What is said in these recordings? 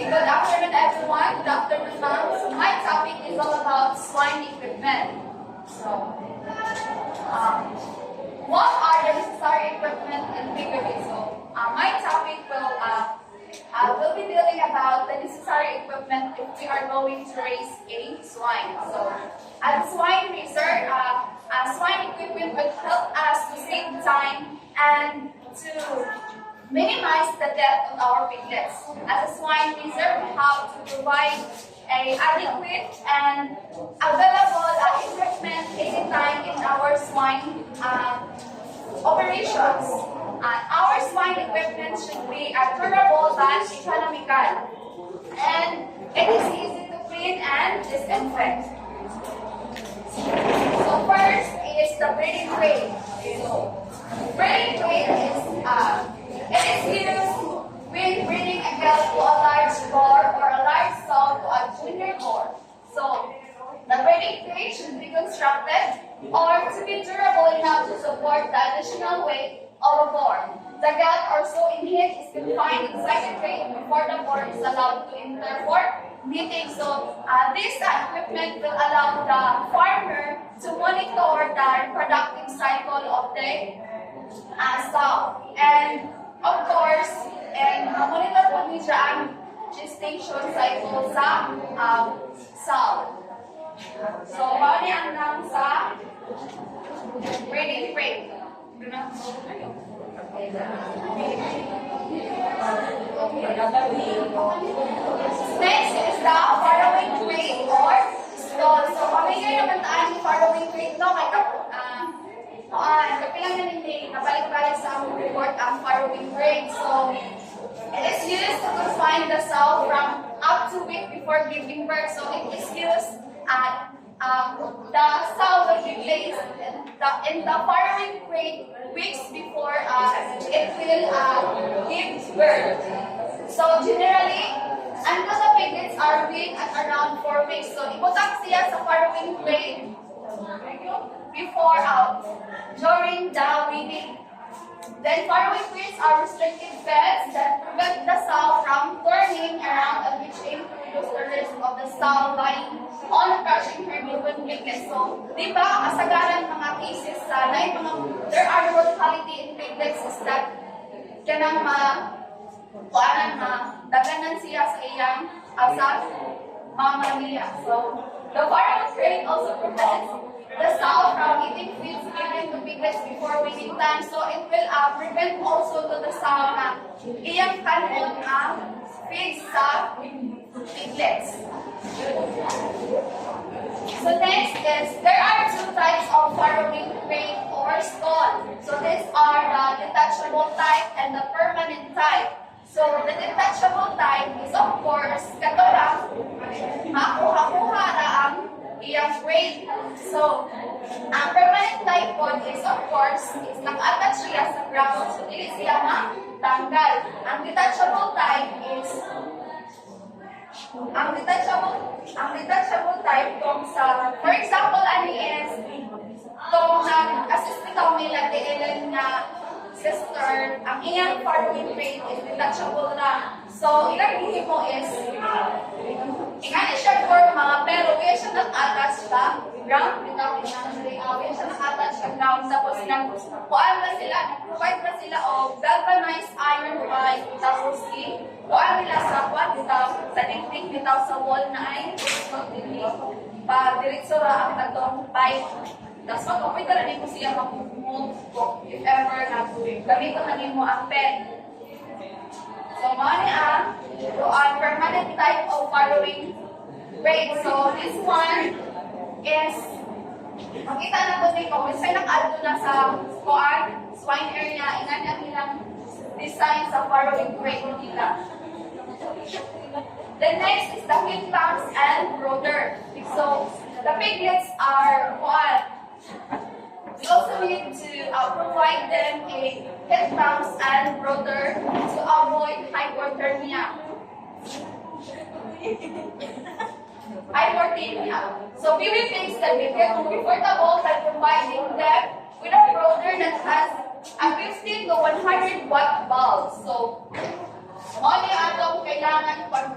Good afternoon, everyone. Good afternoon, ma'am. So my topic is all about swine equipment. So, what are the necessary equipment in piggery? So, my topic will be dealing about the necessary equipment if we are going to raise a swine. So, as a swine raiser, swine equipment will help us to save time and to minimize the death of our piglets. As a swine raiser, we have to provide a adequate and available equipment anytime in our swine operations. Our swine equipment should be durable and economical, and it is easy to clean and disinfect. So first is the breeding crate. So breeding crate is it is used when breeding a girl to a large boar or a large sow to a junior boar. So, the breeding crate should be constructed or to be durable enough to support the additional weight of a boar. The gut or sow in head is confined inside the crate before the boar is allowed to enter for mating. So, this equipment will allow the farmer to monitor the reproductive cycle of the sow. And of course, monitor po niya ang gestation cycle sa sow. So, bawal niya ang sa breeding crate. Next is the farrowing crate or stall. So, pamigay naman tayo yung farrowing crate, no? Kapilang na hindi, nabalik-balik sa aming report ang farrowing crate. So, it is used to confine the sow from up to week before giving birth. So, it is used at the sow will be placed in the farrowing crate weeks before it will give birth. So, generally, until the piglets are weaned at around 4 weeks. So, ibutang siya sa farrowing crate before during the weaning. Then farrowing crates are restricted beds that prevent the sow from turning around and reaching to reduce the risk of the sow lying on crushing her newborn piglets. So, di ba, kasagaran mga cases there are mortality in piglets is that kanang daganan siya sa iyang asas mama niya. So, the farrowing crate also prevents the sow from eating feeds given to piglets before weaning time. So, it will prevent also to the sow na iyang kanon ang feeds sa piglets. So, next is, there are two types of farrowing crate or stall. So, these are the detachable type and the permanent type. So, the detachable type is of course, katulang makuha-kuha na ang iyang crate. So, ang permanent type po is of course, is naka-attach siya sa ground. So, hindi siya matanggal. Ang detachable type is ang detachable type kung sa, for example, ani is kung nag-assist ikaw nila DLN na sister, ang iyang farrowing crate is detachable na. So, ilang mo is ingani siya for mga pero kaya siya nag-attach sa ground, without kaya siya nag-attach sa ground, tapos kuhaan na sila, provide na sila o galvanized iron pipe, tapos kuhaan nila sa kuhaan, sa dingding, bitaw sa wall na ay pa-diretso ra ang tatong pipe. Tapos mag-upit na rin mo siya mag-move if ever na gamitin na rin mo ang pen. So, mani ang permanent type of farrowing crate. So, this one is, makita na ito din kung isa nag-add na sa swine area, ingan ang ilang design sa farrowing crate nila. The next is the feed pumps and brooder. So, the piglets are we also need to provide them a head pumps and brooder to avoid hypothermia. So BB pigs can be comfortable by providing them with a brooder that has a 50 to 100 watt bulb. So, only atong kailangan pag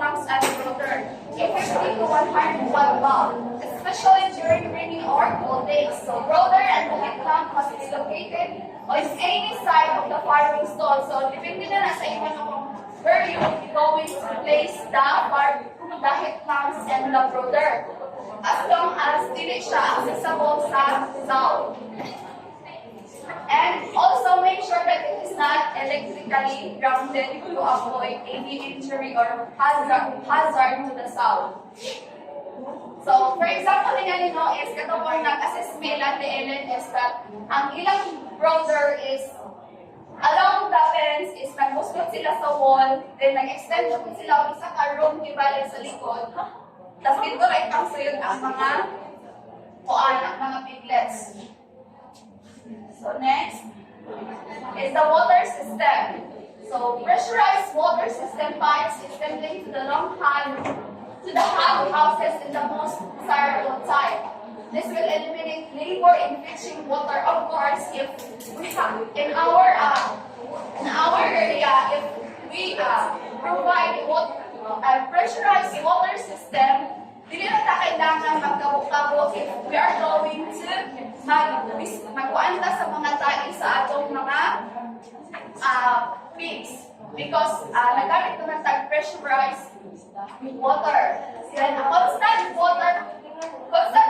plants and brooder. A 50 to 100 watt bulb, especially during rainy or cold days. So brooder and the heat lamp must be located on any side of the firing stall. So depende na sa inyo kung where you will be going to place the heat lamps and the brooder, as long as dili siya accessible sa south. And also make sure that it is not electrically grounded to avoid any injury or hazard to the sound. So, for example, nga nino is katong nag-assess me lang ni Ellen is that ang ilang browser is along the fence is nag-musgot sila sa wall, then nag-extend po sila sa room kibali sa likod. Tapos dito right ang suyod ang mga ang mga piglets. So next is the water system. So pressurized water system pipes extending to the long to the houses in the most desirable type. This will eliminate labor in fetching water. Of course, if we have in our area, if we provide a pressurized water system, hindi na ta kailangan magkabo-kabo if we are going to magkuanta sa mga tayo sa atong mga pigs. Because nagamit ko na tag-pressurized water. Then a constant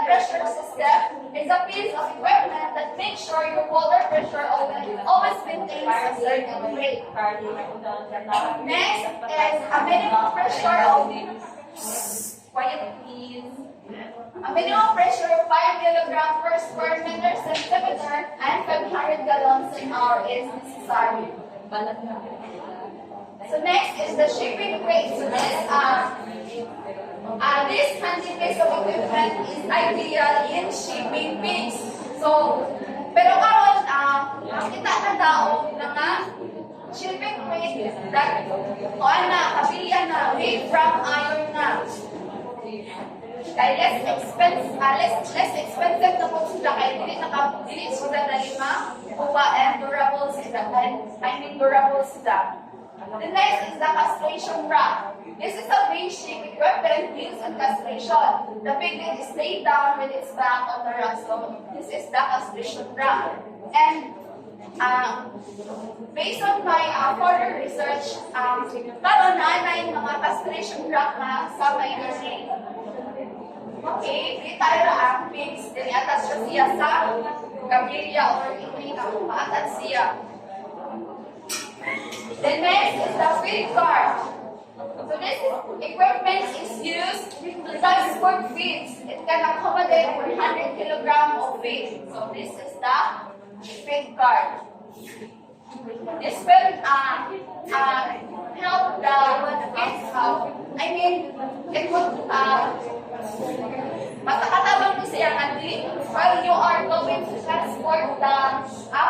pressure system is a piece of equipment that makes sure your water pressure always maintains a certain rate. Next is a minimum pressure of quiet please. A minimum pressure of 5 kilograms per square meter centimeter and 500 gallons an hour is necessary. So next is the shipping rate. So this handy piece of equipment is ideal in shipping pigs. So, pero karon makita na daw na shipping rate that kabilyan na made from iron na. Kaya less expensive na po sila kaya dili sila dali makuha and durable sila. Durable sila. The next is the castration rack. This is a basic equipment used in castration. The pig is laid down with its back on the rack. So this is the castration rack. And based on my further research, karon na yung mga castration rack na sa may nursing. Okay, di tayo ang pigs. Diniatas siya sa gabilya or hindi na maatas siya. The next is the feed cart. So this equipment is used to transport feeds. It can accommodate 100 kilograms of feed. So this is the feed cart. This will help the feeds. It would matakatabang mo siya kasi while you are going to transport the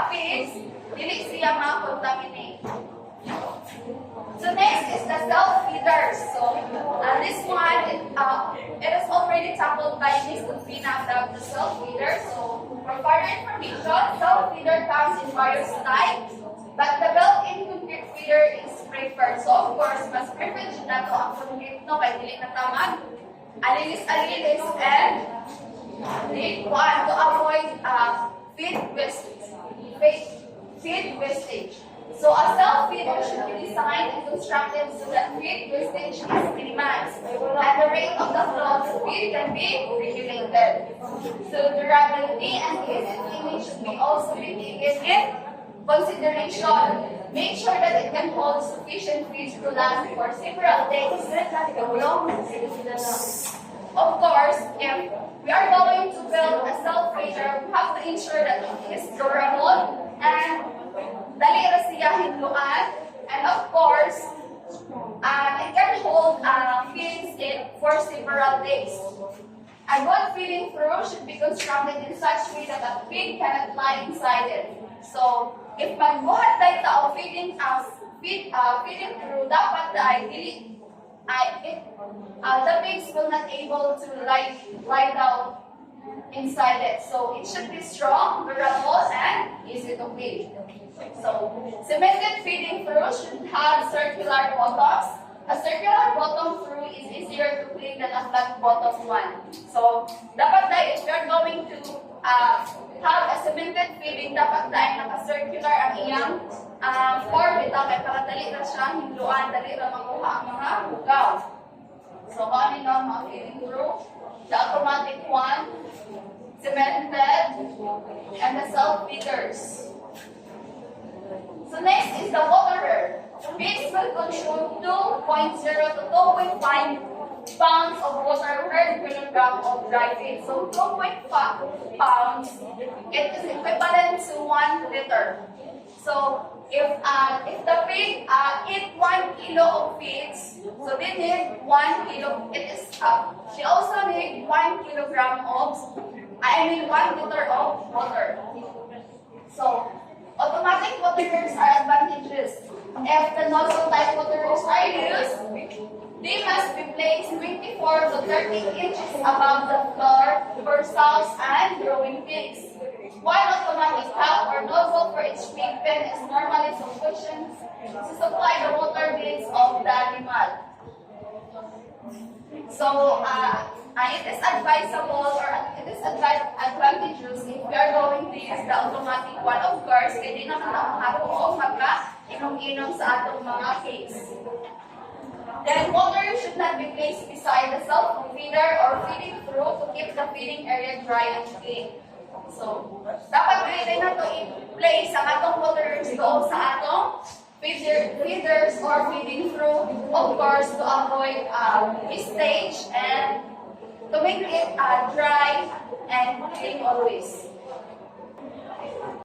feeds, dili siya ma-contaminate. So next is the self-feeders. So this one, it is already tackled by Ms. Lupina about the self-feeder. So for further information, self-feeder comes in various types, but the built-in concrete feeder is preferred. So of course, mas preferred siya na ito ang concrete no, kaya dili na tamad. Alinis-alinis and to avoid feed wastage. So a self-feeder should be designed and constructed so that feed wastage is minimized and the rate of the flow of feed can be regulated. So durability and ease should be also be taken in consideration. Make sure that it can hold sufficient feed to last for several days. Of course, if we are going to build a self-feeder, we have to ensure that it is durable and dali ra siya hinluan, and of course, it can hold feeds for several days. A good feeding trough should be constructed in such way that a pig cannot lie inside it. So, if magbuhat tayo tao feeding trough, dapat the pigs will not able to lie down inside it. So it should be strong, durable, and easy to feed. So cemented feeding trough should have circular bottoms a circular bottom through is easier to clean than a flat bottom one. So, dapat dahil if you're going to have a cemented feeding, dapat dahil naka-circular ang iyang form bitaw kay para dali na siya himluan, dali na makuha ang mga bugaw. So, kami nga mga feeding through, the automatic one, cemented, and the self-feeders. So next is the waterer. This will consume 2.0 to 2.5 pounds of water per kilogram of dry feed. So 2.5 pounds, it is equivalent to 1 liter. So if the pig eat 1 kilo of feeds, so they need 1 kilo. She also need 1 kilogram of, 1 liter of water. So automatic waterers are advantages. If the nozzle type waterers are used, they must be placed 24 to 30 inches above the floor for sows and growing pigs. One automatic tap or nozzle for each pig pen is normally sufficient to supply the water needs of the animal. So, it is advisable or it is advantageous if we are going to use the automatic one, of course, kaya di naman ako hato o magka-inom-inom sa atong mga pigs. Then, water should not be placed beside the self-feeder or feeding through to keep the feeding area dry and clean. So, dapat pwede na ito i-place ang atong waterers doon sa atong feeders or feeding through, of course, to avoid wastage and to make it dry and clean always.